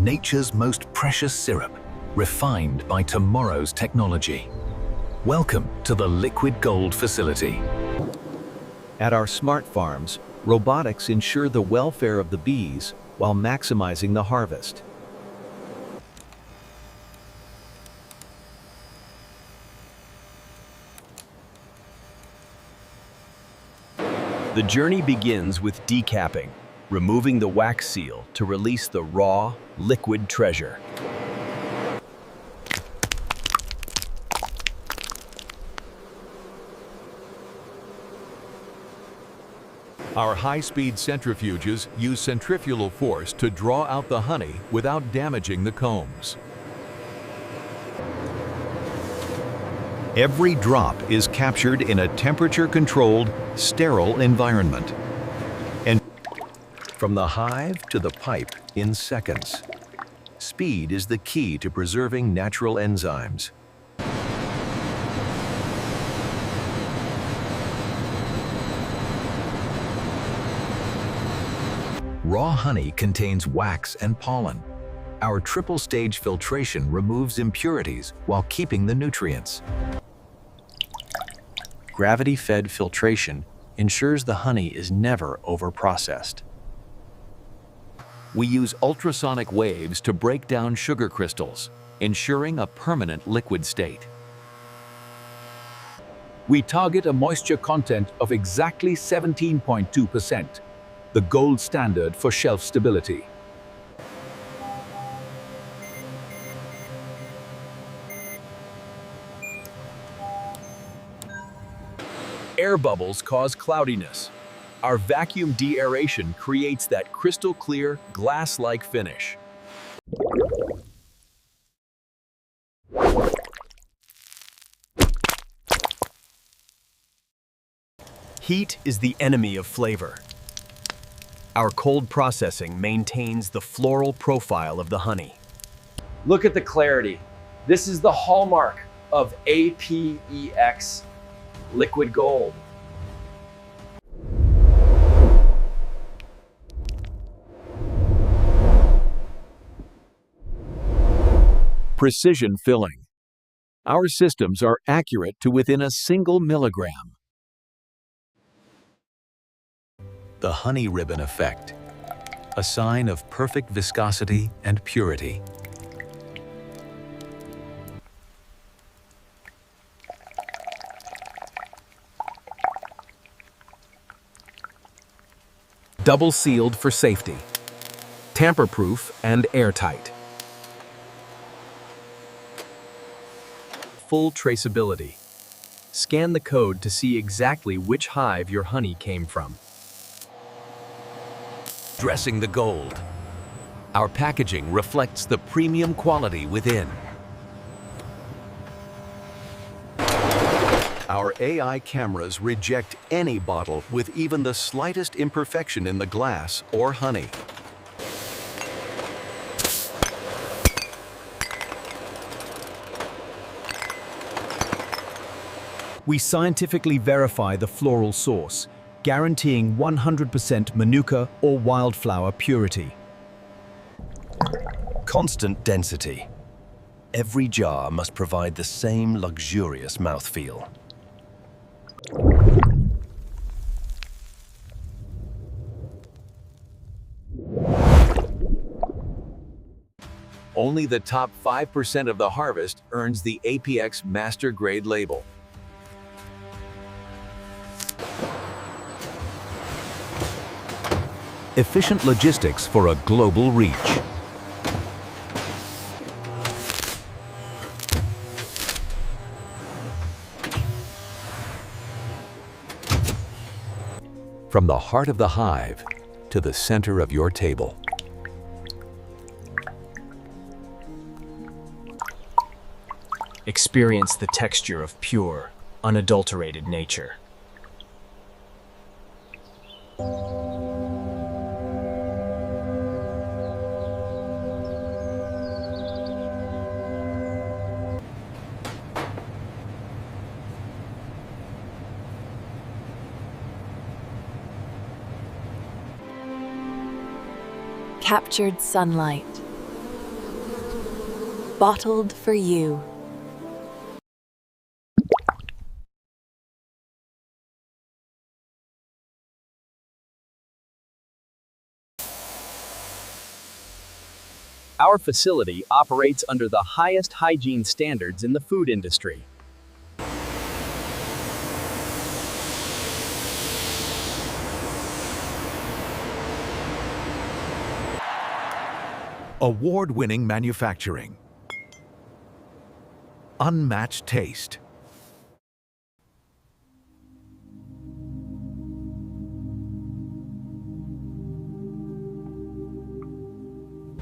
nature's most precious syrup, refined by tomorrow's technology. Welcome to the Liquid Gold facility. At our smart farms, robotics ensure the welfare of the bees while maximizing the harvest. The journey begins with decapping, removing the wax seal to release the raw, liquid treasure. Our high-speed centrifuges use centrifugal force to draw out the honey without damaging the combs. Every drop is captured in a temperature-controlled, sterile environment. And from the hive to the pipe in seconds. Speed is the key to preserving natural enzymes. Raw honey contains wax and pollen. Our triple-stage filtration removes impurities while keeping the nutrients. Gravity-fed filtration ensures the honey is never overprocessed. We use ultrasonic waves to break down sugar crystals, ensuring a permanent liquid state. We target a moisture content of exactly 17.2%, the gold standard for shelf stability. Air bubbles cause cloudiness. Our vacuum de-aeration creates that crystal clear, glass-like finish. Heat is the enemy of flavor. Our cold processing maintains the floral profile of the honey. Look at the clarity. This is the hallmark of APEX liquid gold. Precision filling. Our systems are accurate to within a single milligram. The honey ribbon effect, a sign of perfect viscosity and purity. Double sealed for safety, tamper-proof and airtight. Full traceability. Scan the code to see exactly which hive your honey came from. Dressing the gold. Our packaging reflects the premium quality within. Our AI cameras reject any bottle with even the slightest imperfection in the glass or honey. We scientifically verify the floral source, guaranteeing 100% manuka or wildflower purity. Constant density. Every jar must provide the same luxurious mouthfeel. Only the top 5% of the harvest earns the APX Master Grade label. Efficient logistics for a global reach. From the heart of the hive to the center of your table. Experience the texture of pure, unadulterated nature. Captured sunlight, bottled for you. Our facility operates under the highest hygiene standards in the food industry. Award-winning manufacturing. Unmatched taste.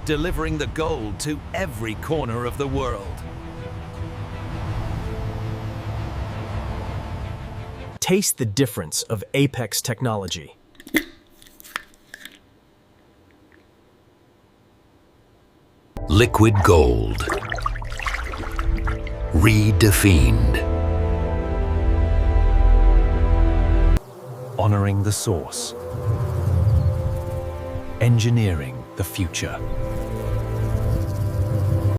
Delivering the gold to every corner of the world. Taste the difference of Apex technology. Liquid gold. Redefined. Honoring the source. Engineering the future.